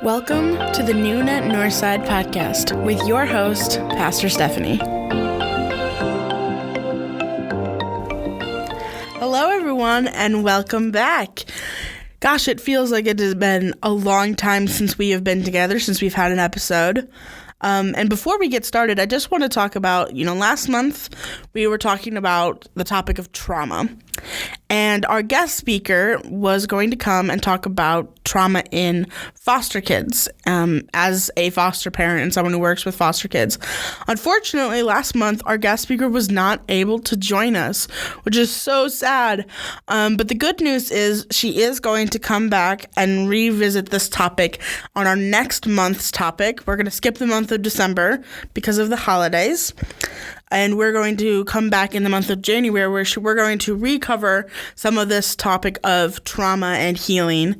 Welcome to the Noon at Northside podcast with your host, Pastor Stephanie. Hello, everyone, and welcome back. Gosh, it feels like it has been a long time since we have been together, since we've had an episode. And before we get started, I just want to talk about, last month we were talking about the topic of trauma. And our guest speaker was going to come and talk about trauma in foster kids as a foster parent and someone who works with foster kids. Unfortunately, last month, our guest speaker was not able to join us, which is so sad. But the good news is she is going to come back and revisit this topic on our next month's topic. We're going to skip the month of December because of the holidays. And we're going to come back in the month of January where we're going to recover some of this topic of trauma and healing.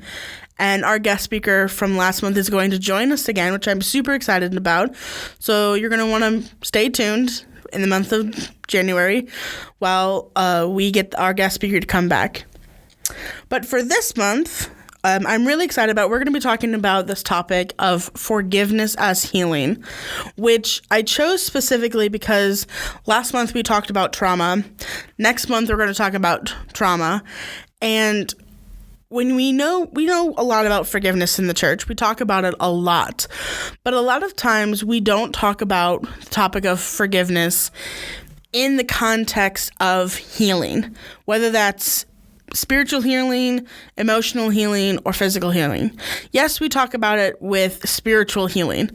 And our guest speaker from last month is going to join us again, which I'm super excited about. So you're going to want to stay tuned in the month of January while we get our guest speaker to come back. But for this month, I'm really excited about. We're going to be talking about this topic of forgiveness as healing, which I chose specifically because last month we talked about trauma. Next month we're going to talk about trauma, and when we know a lot about forgiveness in the church. We talk about it a lot, but a lot of times we don't talk about the topic of forgiveness in the context of healing, whether that's spiritual healing, emotional healing, or physical healing. Yes, we talk about it with spiritual healing,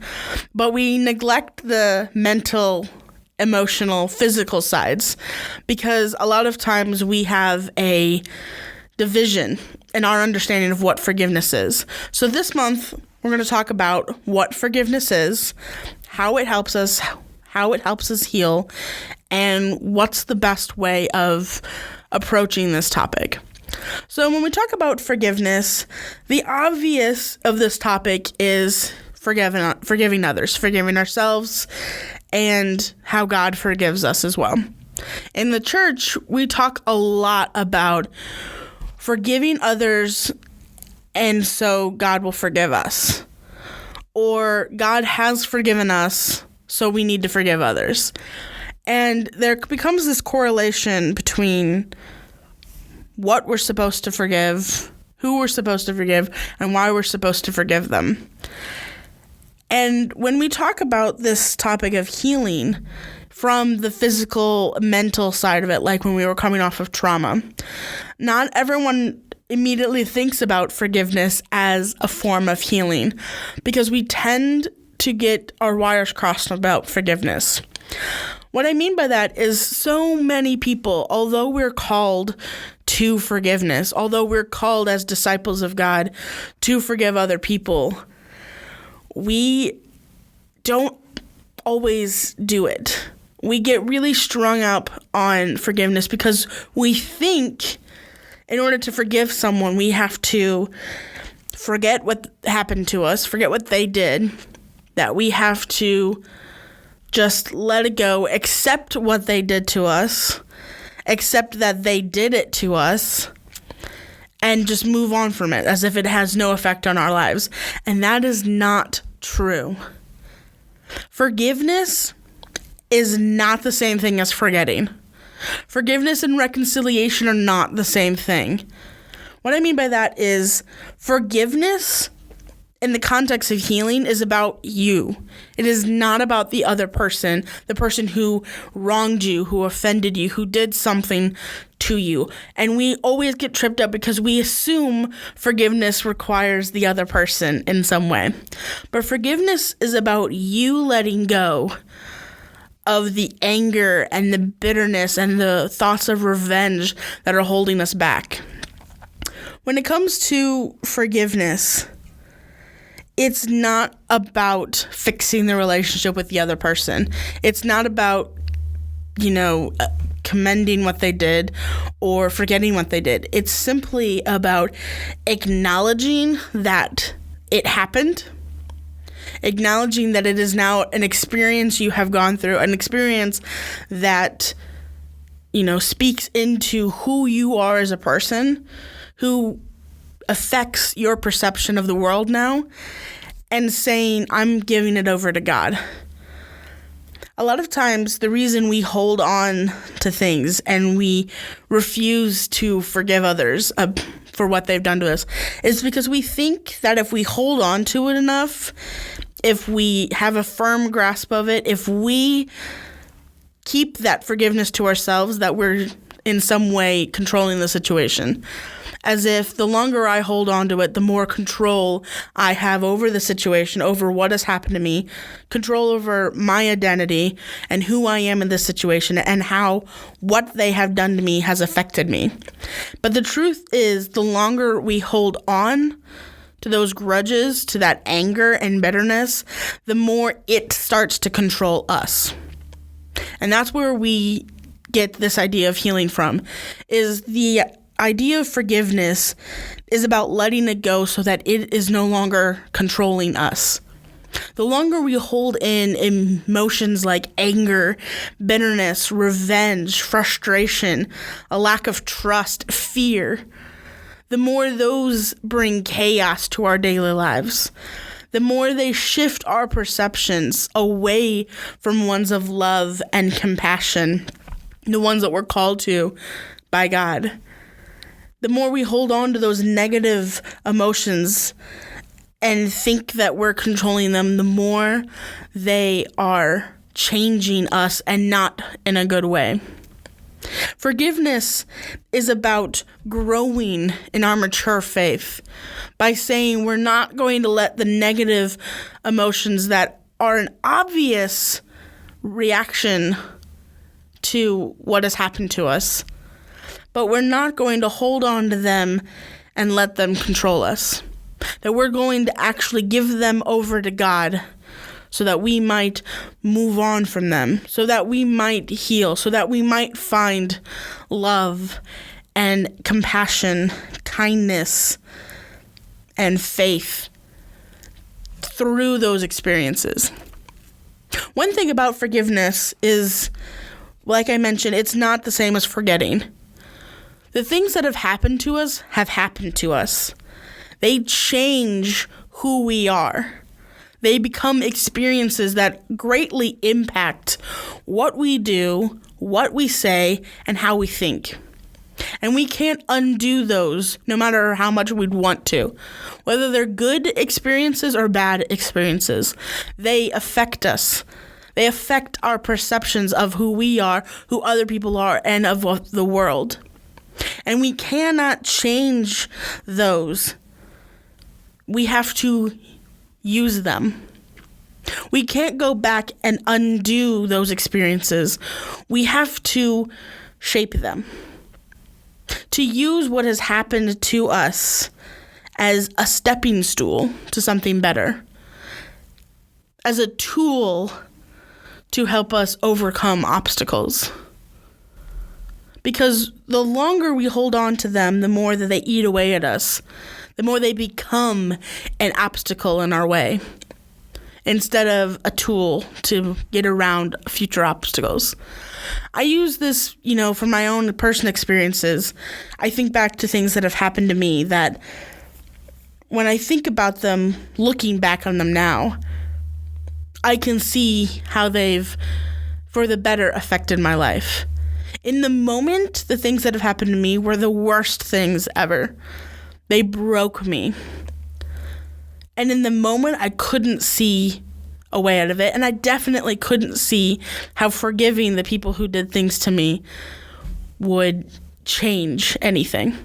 but we neglect the mental, emotional, physical sides because a lot of times we have a division in our understanding of what forgiveness is. So this month, we're going to talk about what forgiveness is, how it helps us heal, and what's the best way of approaching this topic. So when we talk about forgiveness, the obvious of this topic is forgiving others, forgiving ourselves, and how God forgives us as well. In the church, we talk a lot about forgiving others, and so God will forgive us. Or God has forgiven us, so we need to forgive others. And there becomes this correlation between what we're supposed to forgive, who we're supposed to forgive, and why we're supposed to forgive them. And when we talk about this topic of healing from the physical, mental side of it, like when we were coming off of trauma, not everyone immediately thinks about forgiveness as a form of healing because we tend to get our wires crossed about forgiveness. What I mean by that is so many people, although we're called to forgiveness, although we're called as disciples of God to forgive other people, we don't always do it. We get really strung up on forgiveness because we think in order to forgive someone, we have to forget what happened to us, forget what they did, that we have to just let it go, accept what they did to us, accept that they did it to us, and just move on from it as if it has no effect on our lives. And that is not true. Forgiveness is not the same thing as forgetting. Forgiveness and reconciliation are not the same thing. What I mean by that is forgiveness in the context of healing is about you. It is not about the other person, the person who wronged you, who offended you, who did something to you. And we always get tripped up because we assume forgiveness requires the other person in some way. But forgiveness is about you letting go of the anger and the bitterness and the thoughts of revenge that are holding us back. When it comes to forgiveness, it's not about fixing the relationship with the other person. It's not about, commending what they did or forgetting what they did. It's simply about acknowledging that it happened, acknowledging that it is now an experience you have gone through, an experience that, speaks into who you are as a person, who affects your perception of the world now, and saying, I'm giving it over to God. A lot of times, the reason we hold on to things and we refuse to forgive others for what they've done to us is because we think that if we hold on to it enough, if we have a firm grasp of it, if we keep that forgiveness to ourselves, that we're in some way controlling the situation. As if the longer I hold on to it, the more control I have over the situation, over what has happened to me, control over my identity and who I am in this situation and how what they have done to me has affected me. But the truth is, the longer we hold on to those grudges, to that anger and bitterness, the more it starts to control us. And that's where we get this idea of healing from, is the idea of forgiveness is about letting it go so that it is no longer controlling us. The longer we hold in emotions like anger, bitterness, revenge, frustration, a lack of trust, fear, the more those bring chaos to our daily lives. The more they shift our perceptions away from ones of love and compassion, the ones that we're called to by God. The more we hold on to those negative emotions and think that we're controlling them, the more they are changing us, and not in a good way. Forgiveness is about growing in our mature faith by saying we're not going to let the negative emotions that are an obvious reaction to what has happened to us, but we're not going to hold on to them and let them control us. That we're going to actually give them over to God so that we might move on from them, so that we might heal, so that we might find love and compassion, kindness, and faith through those experiences. One thing about forgiveness is, like I mentioned, it's not the same as forgetting. The things that have happened to us have happened to us. They change who we are. They become experiences that greatly impact what we do, what we say, and how we think. And we can't undo those no matter how much we'd want to. Whether they're good experiences or bad experiences, they affect us. They affect our perceptions of who we are, who other people are, and of the world. And we cannot change those. We have to use them. We can't go back and undo those experiences. We have to shape them. To use what has happened to us as a stepping stool to something better. As a tool to help us overcome obstacles. Because the longer we hold on to them, the more that they eat away at us. The more they become an obstacle in our way, instead of a tool to get around future obstacles. I use this, from my own personal experiences. I think back to things that have happened to me that when I think about them, looking back on them now, I can see how they've, for the better, affected my life. In the moment, the things that have happened to me were the worst things ever. They broke me. And in the moment, I couldn't see a way out of it. And I definitely couldn't see how forgiving the people who did things to me would change anything.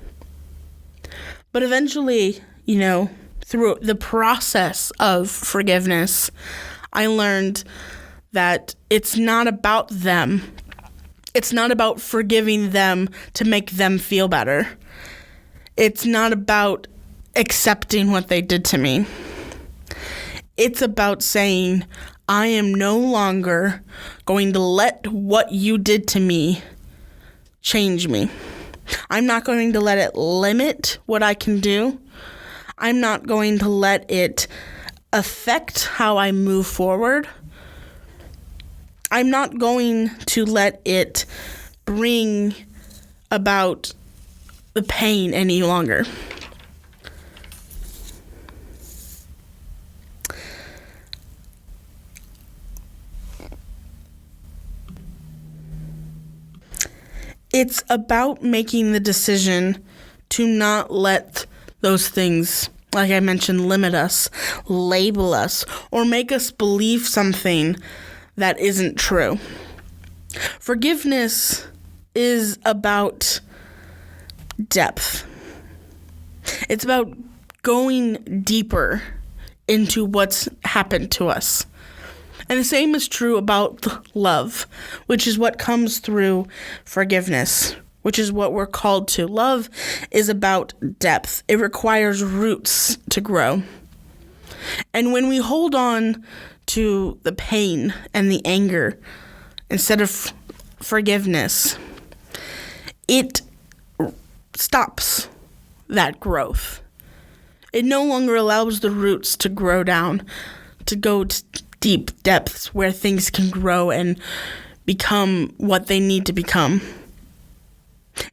But eventually, through the process of forgiveness, I learned that it's not about them. It's not about forgiving them to make them feel better. It's not about accepting what they did to me. It's about saying, I am no longer going to let what you did to me change me. I'm not going to let it limit what I can do. I'm not going to let it affect how I move forward. I'm not going to let it bring about the pain any longer. It's about making the decision to not let those things, like I mentioned, limit us, label us, or make us believe something that isn't true. Forgiveness is about depth. It's about going deeper into what's happened to us. And the same is true about love, which is what comes through forgiveness, which is what we're called to. Love is about depth. It requires roots to grow. And when we hold on to the pain and the anger instead of forgiveness, it stops that growth. It no longer allows the roots to grow down, to go to deep depths where things can grow and become what they need to become.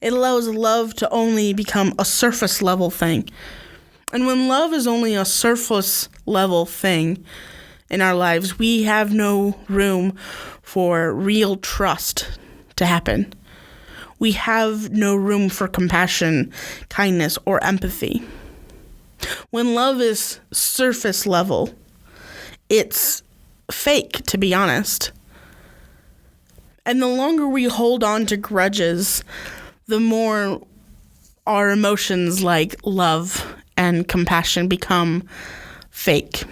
It allows love to only become a surface level thing. And when love is only a surface level thing in our lives, we have no room for real trust to happen. We have no room for compassion, kindness, or empathy. When love is surface level, it's fake, to be honest. And the longer we hold on to grudges, the more our emotions like love and compassion become fake.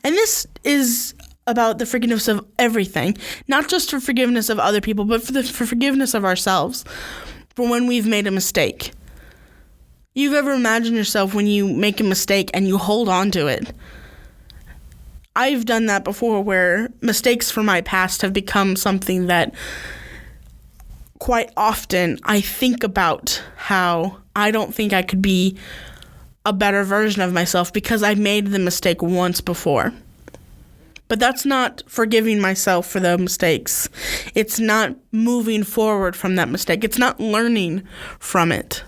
And this is about the forgiveness of everything, not just for forgiveness of other people, but for forgiveness of ourselves, for when we've made a mistake. You've ever imagined yourself when you make a mistake and you hold on to it? I've done that before, where mistakes from my past have become something that quite often I think about how I don't think I could be a better version of myself because I made the mistake once before. But that's not forgiving myself for the mistakes. It's not moving forward from that mistake. It's not learning from it.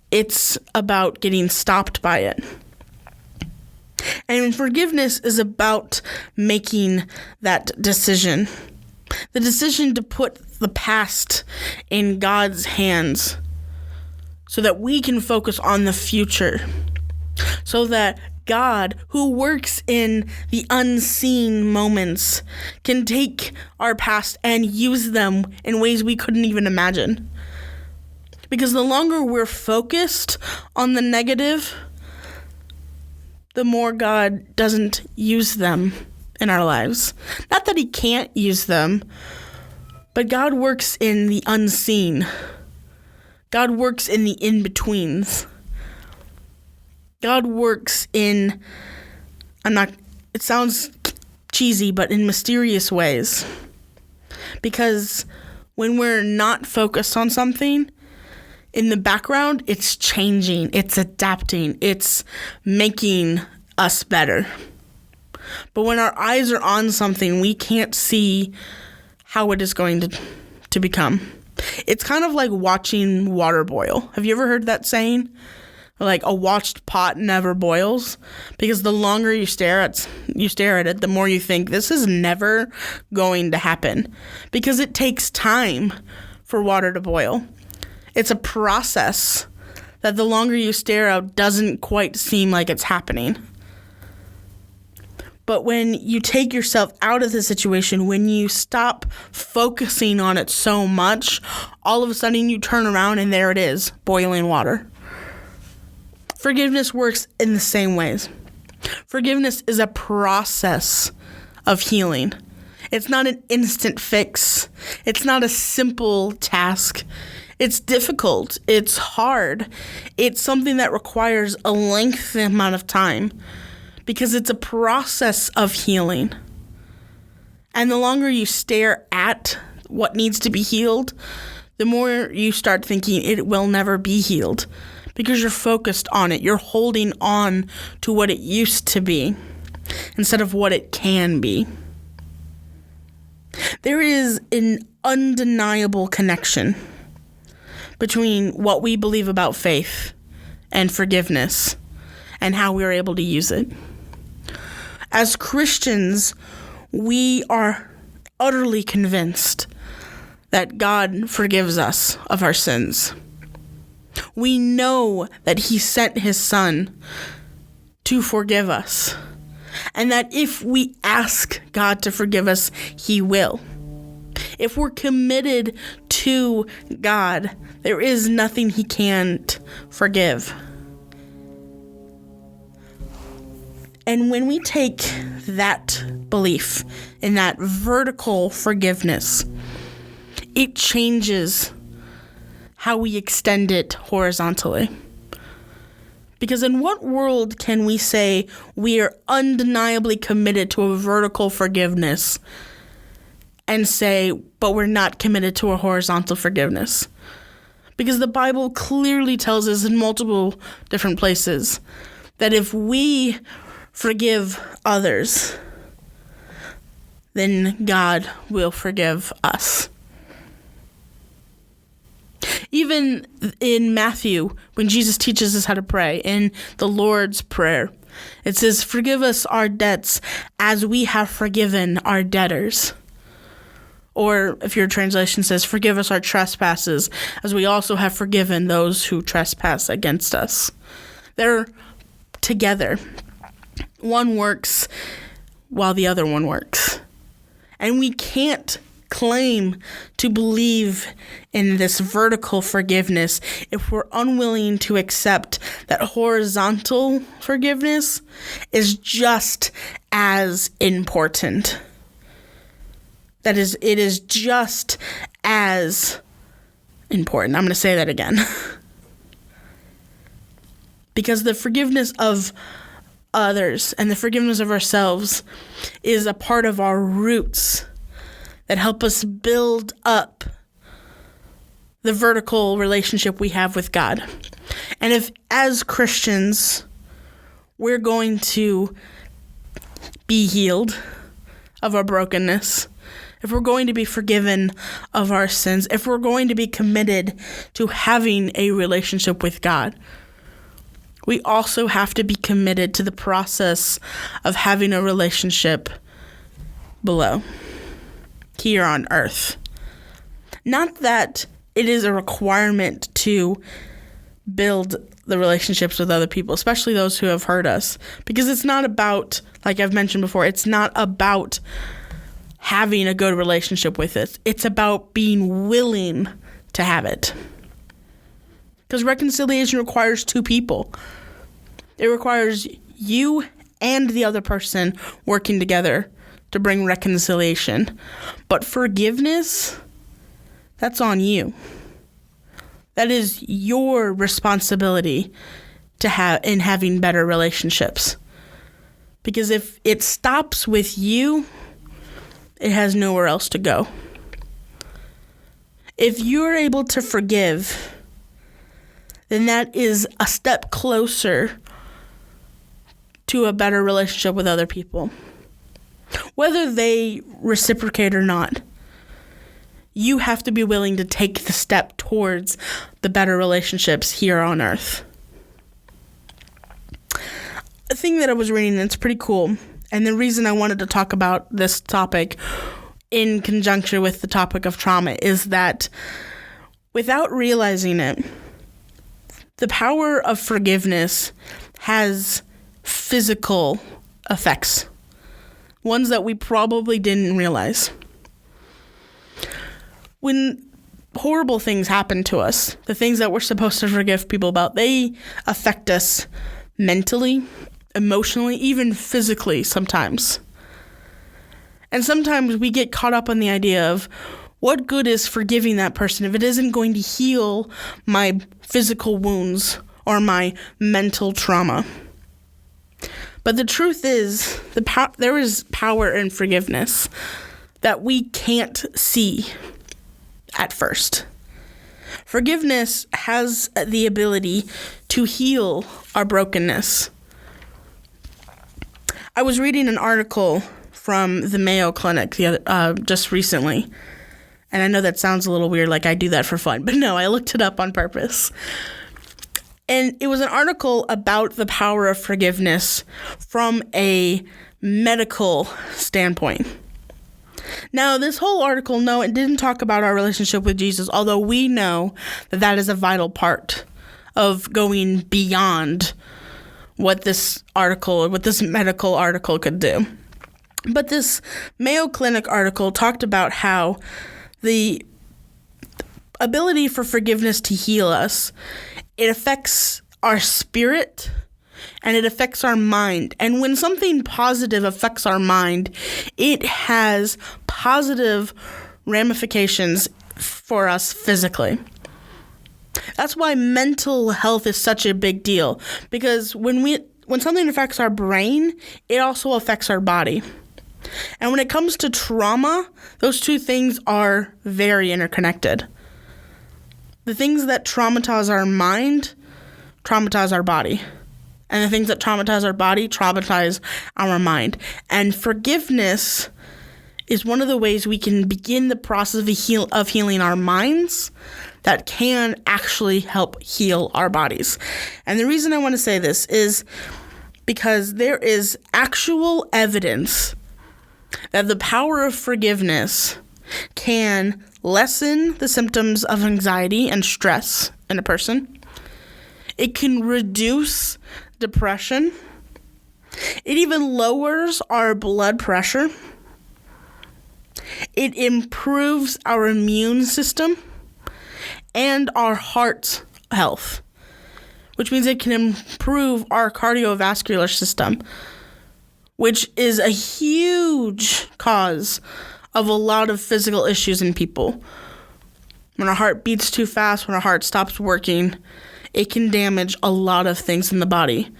It's about getting stopped by it. And forgiveness is about making that decision. The decision to put the past in God's hands so that we can focus on the future. So that God, who works in the unseen moments, can take our past and use them in ways we couldn't even imagine. Because the longer we're focused on the negative, the more God doesn't use them in our lives. Not that he can't use them, but God works in the unseen. God works in the in-betweens. God works in, it sounds cheesy, but in mysterious ways. Because when we're not focused on something, in the background, it's changing, it's adapting, it's making us better. But when our eyes are on something, we can't see how it is going to become. It's kind of like watching water boil. Have you ever heard that saying? Like, a watched pot never boils, because the longer you stare at it, the more you think this is never going to happen, because it takes time for water to boil. It's a process that the longer you stare out doesn't quite seem like it's happening. But when you take yourself out of the situation, when you stop focusing on it so much, all of a sudden you turn around and there it is, boiling water. Forgiveness works in the same ways. Forgiveness is a process of healing. It's not an instant fix. It's not a simple task. It's difficult. It's hard. It's something that requires a lengthy amount of time because it's a process of healing. And the longer you stare at what needs to be healed, the more you start thinking it will never be healed because you're focused on it. You're holding on to what it used to be instead of what it can be. There is an undeniable connection between what we believe about faith and forgiveness and how we are able to use it. As Christians, we are utterly convinced that God forgives us of our sins. We know that he sent his son to forgive us, and that if we ask God to forgive us, he will. If we're committed to God, there is nothing he can't forgive. And when we take that belief in that vertical forgiveness, it changes how we extend it horizontally. Because in what world can we say we are undeniably committed to a vertical forgiveness and say, but we're not committed to a horizontal forgiveness? Because the Bible clearly tells us in multiple different places that if we forgive others, then God will forgive us. Even in Matthew, when Jesus teaches us how to pray, in the Lord's Prayer, it says, forgive us our debts as we have forgiven our debtors. Or if your translation says, forgive us our trespasses as we also have forgiven those who trespass against us. They're together. One works while the other one works. And we can't claim to believe in this vertical forgiveness if we're unwilling to accept that horizontal forgiveness is just as important. That is, it is just as important. I'm going to say that again. Because the forgiveness of others and the forgiveness of ourselves is a part of our roots that help us build up the vertical relationship we have with God. And if, as Christians, we're going to be healed of our brokenness, if we're going to be forgiven of our sins, if we're going to be committed to having a relationship with God, we also have to be committed to the process of having a relationship below, here on earth. Not that it is a requirement to build the relationships with other people, especially those who have hurt us, because it's not about, like I've mentioned before, it's not about having a good relationship with it. It's about being willing to have it. Because reconciliation requires two people. It requires you and the other person working together to bring reconciliation. But forgiveness, that's on you. That is your responsibility to have in having better relationships. Because if it stops with you, it has nowhere else to go. If you're able to forgive, then that is a step closer to a better relationship with other people. Whether they reciprocate or not, you have to be willing to take the step towards the better relationships here on earth. A thing that I was reading that's pretty cool, and the reason I wanted to talk about this topic in conjunction with the topic of trauma, is that without realizing it, the power of forgiveness has physical effects, ones that we probably didn't realize. When horrible things happen to us, the things that we're supposed to forgive people about, they affect us mentally, emotionally, even physically sometimes. And sometimes we get caught up on the idea of, what good is forgiving that person if it isn't going to heal my physical wounds or my mental trauma? But the truth is, there is power in forgiveness that we can't see at first. Forgiveness has the ability to heal our brokenness. I was reading an article from the Mayo Clinic just recently, and I know that sounds a little weird, like I do that for fun, but no, I looked it up on purpose. And it was an article about the power of forgiveness from a medical standpoint. Now, this whole article, no, it didn't talk about our relationship with Jesus, although we know that that is a vital part of going beyond what this medical article could do. But this Mayo Clinic article talked about how the ability for forgiveness to heal us, it affects our spirit and it affects our mind. And when something positive affects our mind, it has positive ramifications for us physically. That's why mental health is such a big deal, because when something affects our brain, it also affects our body. And when it comes to trauma, those two things are very interconnected. The things that traumatize our mind traumatize our body. And the things that traumatize our body traumatize our mind. And forgiveness is one of the ways we can begin the process of healing our minds that can actually help heal our bodies. And the reason I want to say this is because there is actual evidence that the power of forgiveness can lessen the symptoms of anxiety and stress in a person. It can reduce depression. It even lowers our blood pressure. It improves our immune system and our heart health, which means it can improve our cardiovascular system, which is a huge cause of a lot of physical issues in people. When our heart beats too fast, when our heart stops working, it can damage a lot of things in the body.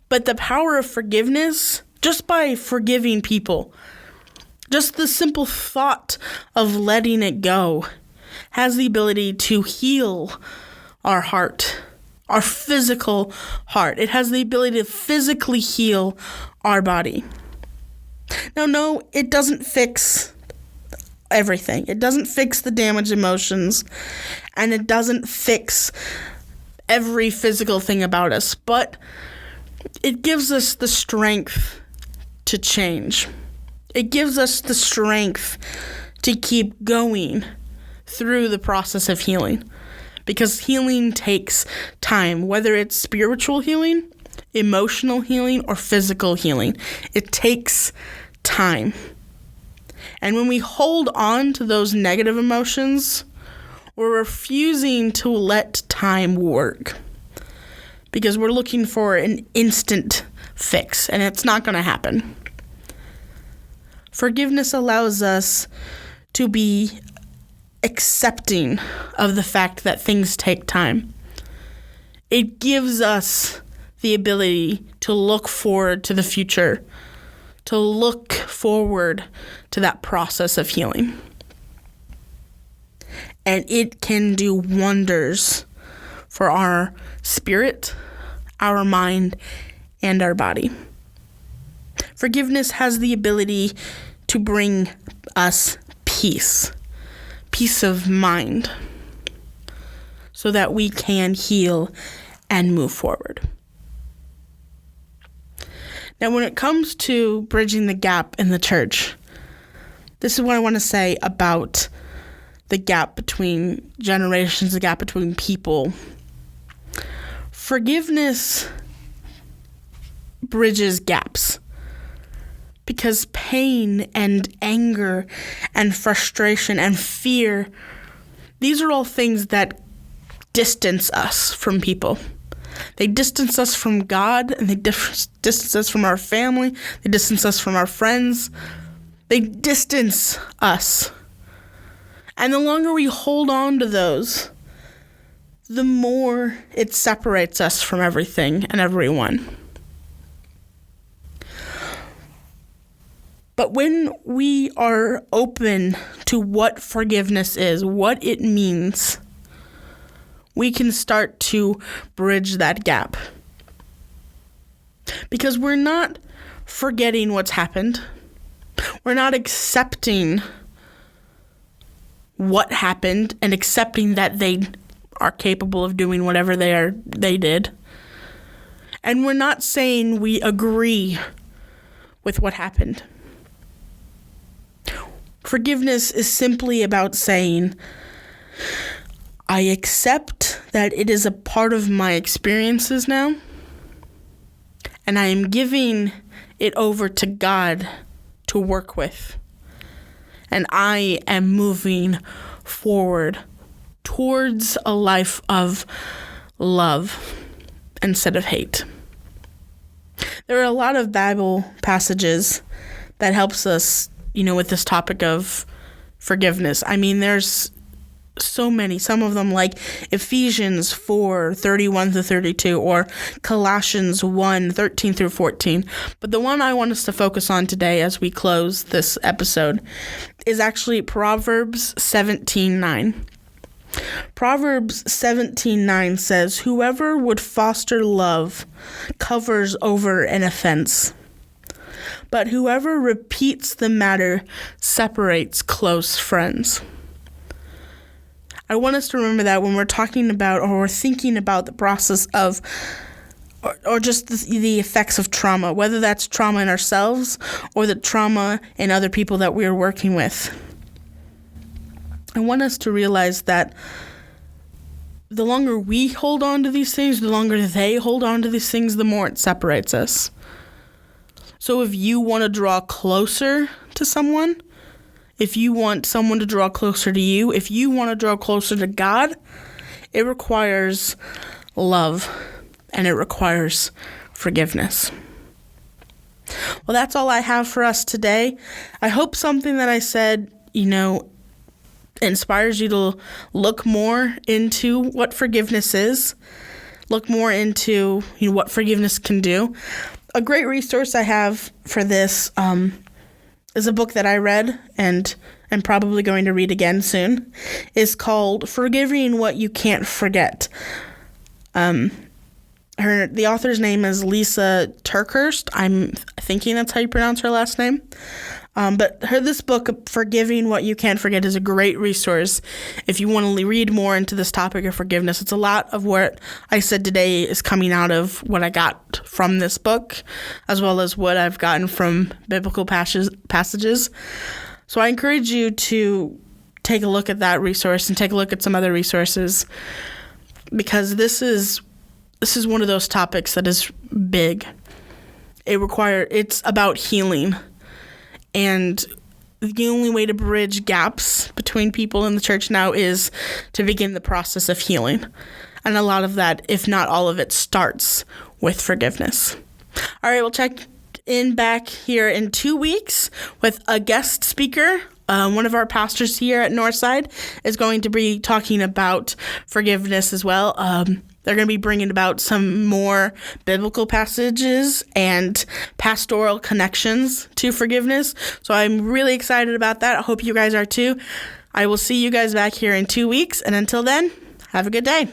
But the power of forgiveness, just by forgiving people, just the simple thought of letting it go, has the ability to heal our heart, our physical heart. It has the ability to physically heal our body. Now, no, it doesn't fix everything. It doesn't fix the damaged emotions, and it doesn't fix every physical thing about us, but it gives us the strength to change. It gives us the strength to keep going through the process of healing, because healing takes time, whether it's spiritual healing, emotional healing, or physical healing. It takes time. And when we hold on to those negative emotions, we're refusing to let time work, because we're looking for an instant fix, and it's not going to happen. Forgiveness allows us to be accepting of the fact that things take time. It gives us the ability to look forward to the future, to look forward to that process of healing. And it can do wonders for our spirit, our mind, and our body. Forgiveness has the ability to bring us peace of mind, so that we can heal and move forward. Now, when it comes to bridging the gap in the church, this is what I want to say about the gap between generations, the gap between people. Forgiveness bridges gaps, because pain and anger and frustration and fear, these are all things that distance us from people. They distance us from God, and they distance us from our family. They distance us from our friends. They distance us. And the longer we hold on to those, the more it separates us from everything and everyone. But when we are open to what forgiveness is, what it means, we can start to bridge that gap. Because we're not forgetting what's happened. We're not accepting what happened and accepting that they are capable of doing whatever they did. And we're not saying we agree with what happened. Forgiveness is simply about saying, I accept that it is a part of my experiences now, and I am giving it over to God to work with. And I am moving forward towards a life of love instead of hate. There are a lot of Bible passages that helps us, with this topic of forgiveness. I mean, there's so many, some of them like Ephesians 4:31-32 or Colossians 1:13-14. But the one I want us to focus on today as we close this episode is actually Proverbs 17:9. Proverbs 17:9 says, "Whoever would foster love covers over an offense, but whoever repeats the matter separates close friends." I want us to remember that when we're talking about or we're thinking about the process of or just the effects of trauma, whether that's trauma in ourselves or the trauma in other people that we are working with. I want us to realize that the longer we hold on to these things, the longer they hold on to these things, the more it separates us. So if you want to draw closer to someone, if you want someone to draw closer to you, if you want to draw closer to God, it requires love and it requires forgiveness. Well, that's all I have for us today. I hope something that I said, inspires you to look more into what forgiveness is, look more into what forgiveness can do. A great resource I have for this is a book that I read and I'm probably going to read again soon. It's called Forgiving What You Can't Forget. The author's name is Lisa TerKeurst. I'm thinking that's how you pronounce her last name. But this book, Forgiving What You Can't Forget, is a great resource if you want to read more into this topic of forgiveness. It's a lot of what I said today is coming out of what I got from this book, as well as what I've gotten from biblical passages. So I encourage you to take a look at that resource and take a look at some other resources, because this is one of those topics that is big. It's about healing. And the only way to bridge gaps between people in the church now is to begin the process of healing. And a lot of that, if not all of it, starts with forgiveness. All right, we'll check in back here in 2 weeks with a guest speaker. One of our pastors here at Northside is going to be talking about forgiveness as well. They're going to be bringing about some more biblical passages and pastoral connections to forgiveness. So I'm really excited about that. I hope you guys are too. I will see you guys back here in 2 weeks. And until then, have a good day.